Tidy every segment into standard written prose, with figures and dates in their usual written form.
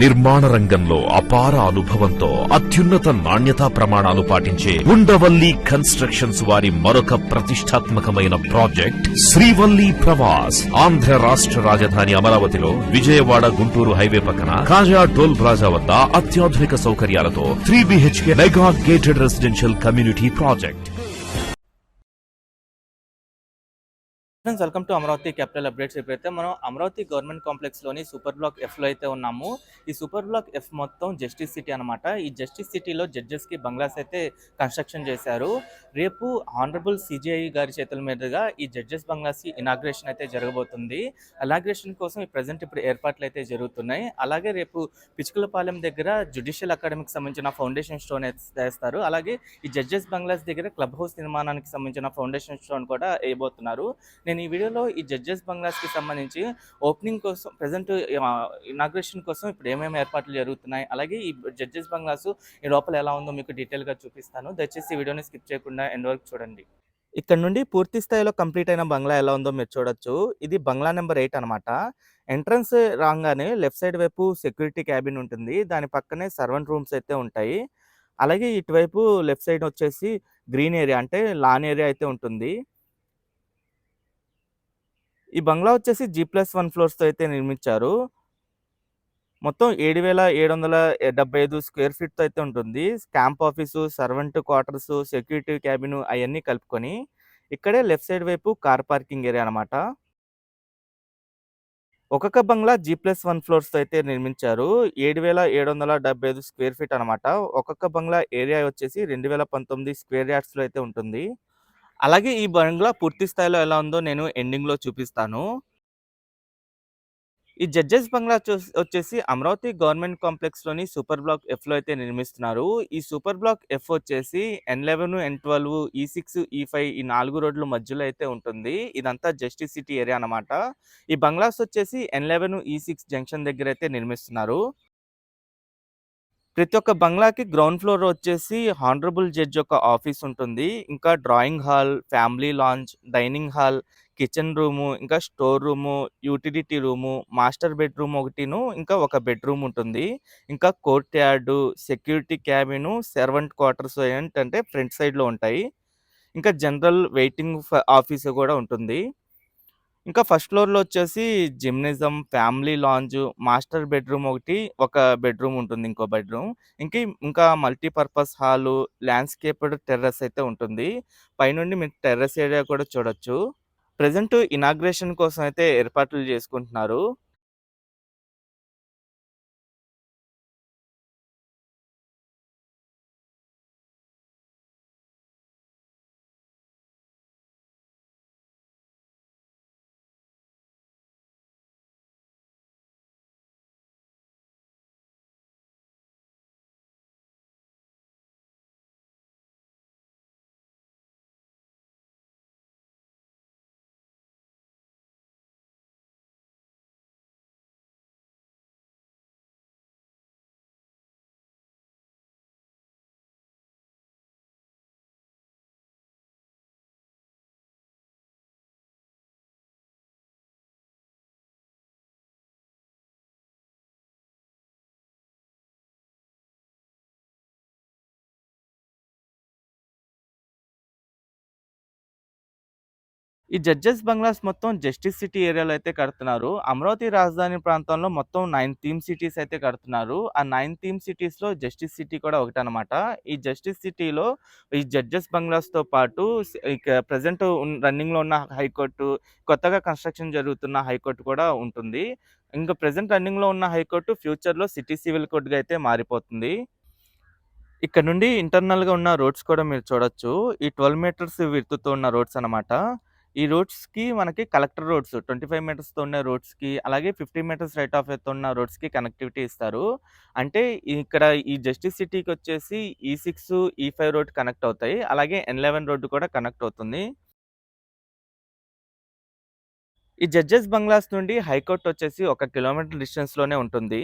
నిర్మాణ రంగంలో అపార అనుభవంతో అత్యున్నత నాణ్యతా ప్రమాణాలు పాటించే ఉండవల్లి కన్స్ట్రక్షన్స్ వారి మరొక ప్రతిష్టాత్మకమైన ప్రాజెక్ట్ శ్రీవల్లి ప్రవాస్. ఆంధ్ర రాష్ట్ర రాజధాని అమరావతిలో విజయవాడ గుంటూరు హైవే పక్కన కాజా టోల్ ప్లాజా వద్ద అత్యాధునిక సౌకర్యాలతో 3 BHK mega gated residential community project. Friends, welcome to Amaravati capital updates. ఇప్పుడైతే మనం అమరావతి గవర్నమెంట్ కాంప్లెక్స్లోని సూపర్ బ్లాక్ ఎఫ్లో అయితే ఉన్నాము. ఈ సూపర్ బ్లాక్ ఎఫ్ మొత్తం జస్టిస్ సిటీ అనమాట. ఈ జస్టిస్ సిటీలో జడ్జెస్కి బంగ్లాస్ అయితే కన్స్ట్రక్షన్ చేశారు. రేపు ఆనరబుల్ సిజిఐ గారి చేతుల మీదుగా ఈ జడ్జెస్ బంగ్లాస్కి ఇనాగ్రేషన్ అయితే జరగబోతుంది. ఇనాగ్రేషన్ కోసం ప్రజెంట్ ఇప్పుడు ఏర్పాట్లు అయితే జరుగుతున్నాయి. అలాగే రేపు పిచ్చుకలపాలెం దగ్గర జ్యుడిషియల్ అకాడమీకి సంబంధించిన ఫౌండేషన్ స్టోన్ అయితే వేస్తారు. అలాగే ఈ జడ్జెస్ బంగ్లాస్ దగ్గర క్లబ్ హౌస్ నిర్మాణానికి సంబంధించిన ఫౌండేషన్ స్టోన్ కూడా వేయబోతున్నారు. నేను ఈ వీడియోలో ఈ జడ్జెస్ బంగ్లాస్కి సంబంధించి ఓపెనింగ్ కోసం ప్రజెంట్ ఇనాగ్రేషన్ కోసం ఇప్పుడు ఏమేమి ఏర్పాట్లు జరుగుతున్నాయి, అలాగే ఈ జడ్జెస్ బంగ్లాస్ ఈ లోపల ఎలా ఉందో మీకు డీటెయిల్గా చూపిస్తాను. దయచేసి ఈ వీడియోని స్కిప్ చేయకుండా ఎండ్ వరకు చూడండి. ఇక్కడ నుండి పూర్తి స్థాయిలో కంప్లీట్ అయిన బంగ్లా ఎలా ఉందో మీరు చూడొచ్చు. ఇది బంగ్లా నెంబర్ 8 అనమాట. ఎంట్రన్స్ రాగానే లెఫ్ట్ సైడ్ వైపు సెక్యూరిటీ క్యాబిన్ ఉంటుంది. దాని పక్కనే సర్వెంట్ రూమ్స్ అయితే ఉంటాయి. అలాగే ఇటువైపు లెఫ్ట్ సైడ్ వచ్చేసి గ్రీన్ ఏరియా అంటే లాన్ ఏరియా అయితే ఉంటుంది. ఈ బంగ్లా వచ్చేసి G+1 ఫ్లోర్స్తో అయితే నిర్మించారు. మొత్తం 7,775 స్క్వేర్ ఫీట్తో అయితే ఉంటుంది. Camp office, servant quarters, security cabin అవన్నీ కలుపుకొని ఇక్కడే లెఫ్ట్ సైడ్ వైపు కార్ పార్కింగ్ ఏరియా అనమాట. ఒక్కొక్క బంగ్లా G+1 ఫ్లోర్స్తో అయితే నిర్మించారు. 7,775 స్క్వేర్ ఫీట్ అనమాట. ఒక్కొక్క బంగ్లా ఏరియా వచ్చేసి 2019 స్క్వేర్ యార్డ్స్లో అయితే ఉంటుంది. అలాగే ఈ బంగ్లా పూర్తి స్థాయిలో ఎలా ఉందో నేను ఎండింగ్లో చూపిస్తాను. ఈ జడ్జెస్ బంగ్లా వచ్చేసి అమరావతి గవర్నమెంట్ కాంప్లెక్స్లోని సూపర్ బ్లాక్ ఎఫ్లో అయితే నిర్మిస్తున్నారు. ఈ సూపర్ బ్లాక్ ఎఫ్ వచ్చేసి N11, N12, E6, E5 ఈ 4 రోడ్ల మధ్యలో అయితే ఉంటుంది. ఇదంతా జస్టిస్ సిటీ ఏరియా అనమాట. ఈ బంగ్లాస్ వచ్చేసి N11, E6 జంక్షన్ దగ్గర అయితే నిర్మిస్తున్నారు. ప్రతి ఒక్క బంగ్లాకి గ్రౌండ్ ఫ్లోర్ వచ్చేసి హానరబుల్ జడ్జ్ యొక్క ఆఫీస్ ఉంటుంది. ఇంకా drawing hall, family lounge, dining hall, kitchen room, ఇంకా store room, utility room, master bedroom ఒకటిను, ఇంకా ఒక బెడ్రూమ్ ఉంటుంది. ఇంకా courtyard, security cabin, servant quarters ఏంటంటే ఫ్రంట్ సైడ్లో ఉంటాయి. ఇంకా జనరల్ వెయిటింగ్ ఆఫీస్ కూడా ఉంటుంది. ఇంకా ఫస్ట్ ఫ్లోర్‌లో వచ్చేసి జిమ్నేజియం, ఫ్యామిలీ లాంజ్, మాస్టర్ బెడ్రూమ్ ఒకటి, ఒక బెడ్రూమ్ ఉంటుంది. ఇంకో బెడ్రూమ్. ఇంకా మల్టీపర్పస్ హాలు, ల్యాండ్‌స్కేప్డ్ టెర్రస్ అయితే ఉంటుంది. పైనుండి మీరు టెర్రస్ ఏరియా కూడా చూడొచ్చు. ప్రెజెంట్ ఇనాగ్రేషన్ కోసం అయితే ఏర్పాట్లు చేసుకుంటున్నారు. ఈ జడ్జెస్ బంగ్లాస్ మొత్తం జస్టిస్ సిటీ ఏరియాలో అయితే కడుతున్నారు. అమరావతి రాజధాని ప్రాంతంలో మొత్తం 9 థీమ్ సిటీస్ అయితే కడుతున్నారు. ఆ 9 థీమ్ సిటీస్‌లో జస్టిస్ సిటీ కూడా ఒకటనమాట. ఈ జస్టిస్ సిటీలో ఈ జడ్జెస్ బంగ్లాస్‌తో పాటు ఇక ప్రెజెంట్ రన్నింగ్‌లో ఉన్న హైకోర్టు, కొత్తగా కన్స్ట్రక్షన్ జరుగుతున్న హైకోర్టు కూడా ఉంటుంది. ఇంకా ప్రెజెంట్ రన్నింగ్‌లో ఉన్న హైకోర్టు ఫ్యూచర్‌లో సిటీ సివిల్ కోర్ట్‌గా అయితే మారిపోతుంది. ఇక్కడ నుండి ఇంటర్నల్‌గా ఉన్న రోడ్స్ కూడా మీరు చూడొచ్చు. ఈ 12 మీటర్స్ విడ్త్‌తో ఉన్న రోడ్స్ అనమాట. ఈ రోడ్స్‌కి మనకి కలెక్టర్ రోడ్స్ 25 మీటర్స్‌తో ఉన్న రోడ్స్‌కి, అలాగే 50 మీటర్స్ రైట్ ఆఫ్ వేతో ఉన్న రోడ్స్‌కి కనెక్టివిటీ ఇస్తారు. అంటే ఇక్కడ ఈ justice సిటీకొచ్చేసి E6, E5 road connect అవుతాయి. అలాగే N11 రోడ్డు కూడా కనెక్ట్ అవుతుంది. ఈ జడ్జెస్ బంగ్లాస్ నుండి హైకోర్ట్ వచ్చేసి 1 కిలోమీటర్ డిస్టెన్స్‌లోనే ఉంటుంది.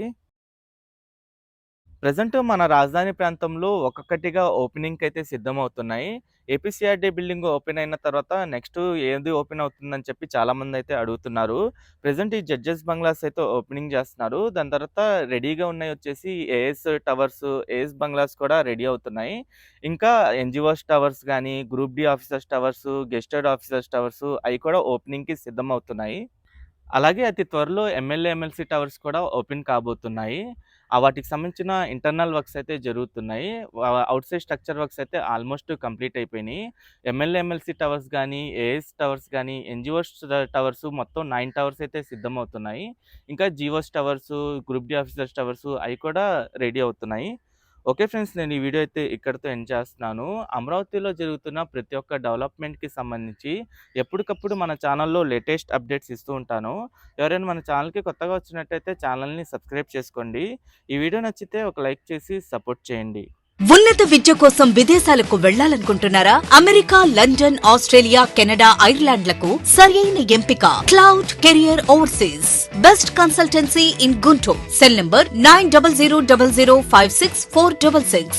ప్రెజెంట్ మన రాజధాని ప్రాంతంలో ఒక్కొక్కటిగా ఓపెనింగ్‌కైతే సిద్ధమవుతున్నాయి. ఏపీసీఆర్‌డీ బిల్డింగ్ ఓపెన్ అయిన తర్వాత నెక్స్ట్ ఏది ఓపెన్ అవుతుందని చెప్పి చాలామందైతే అడుగుతున్నారు. ప్రెజెంట్ ఈ జడ్జెస్ బంగ్లాస్ అయితే ఓపెనింగ్ చేస్తున్నారు. దాని తర్వాత రెడీగా ఉన్నయొచ్చేసి ఏఎస్ టవర్స్, ఏఎస్ బంగ్లాస్ కూడా రెడీ అవుతున్నాయి. ఇంకా ఎన్‌జీఓస్ టవర్స్ గానీ, group D officers towers, gazetted officers towers అయి కూడా ఓపెనింగ్‌కి సిద్ధమవుతున్నాయి. అలాగే అతి త్వరలో ఎమ్మెల్యే, ఎమ్మెల్సీ టవర్స్ కూడా ఓపెన్ కాబోతున్నాయి. వాటికి సంబంధించిన ఇంటర్నల్ వర్క్స్ అయితే జరుగుతున్నాయి. ఔట్‌సైడ్ స్ట్రక్చర్ వర్క్స్ అయితే ఆల్మోస్ట్ కంప్లీట్ అయిపోయినాయి. ఎమ్మెల్యే, ఎమ్మెల్సీ టవర్స్ గానీ, ఏఎస్ టవర్స్ గానీ, ఎన్‌జీఓస్ టవర్స్ మొత్తం 9 టవర్స్ అయితే సిద్ధమవుతున్నాయి. ఇంకా GOs towers, group D officers towers అయి కూడా రెడీ అవుతున్నాయి. ఓకే ఫ్రెండ్స్, నేను ఈ వీడియో అయితే ఇక్కడితో ఎండ్ చేస్తున్నాను. అమరావతిలో జరుగుతున్న ప్రతి ఒక్క డెవలప్‌మెంట్‌కి సంబంధించి ఎప్పటికప్పుడు మన ఛానల్‌లో లేటెస్ట్ అప్డేట్స్ ఇస్తూ ఉంటాను. ఎవరైనా మన ఛానల్‌కి కొత్తగా వచ్చినట్టయితే ఛానల్‌ని సబ్స్క్రైబ్ చేసుకోండి. ఈ వీడియో నచ్చితే ఒక లైక్ చేసి సపోర్ట్ చేయండి. ఉన్నత విద్య కోసం విదేశాలకు వెళ్లాలనుకుంటున్నారా? అమెరికా, లండన్, ఆస్ట్రేలియా, కెనడా, ఐర్లాండ్లకు సరైన ఎంపిక cloud career overseas. Best consultancy in Guntur. Cell number 9000056466.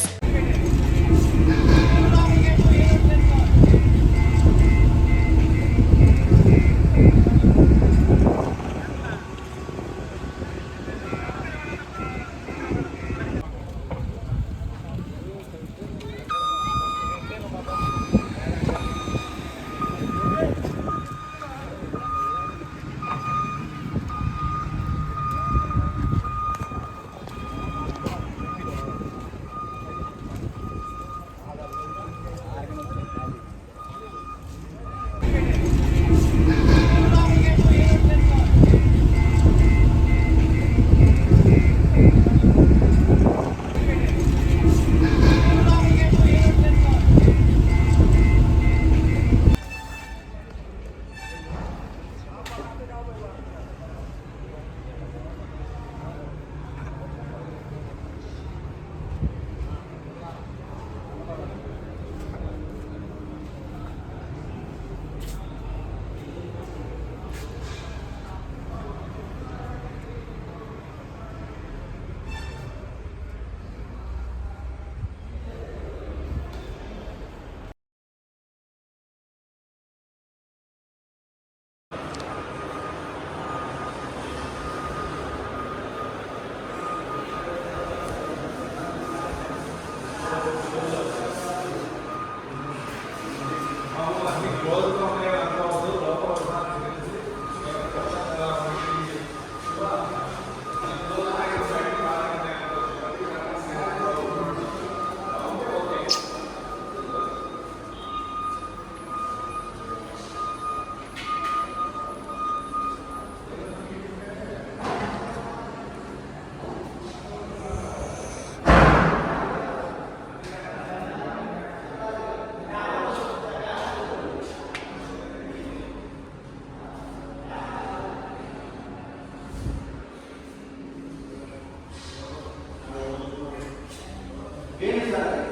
Bien,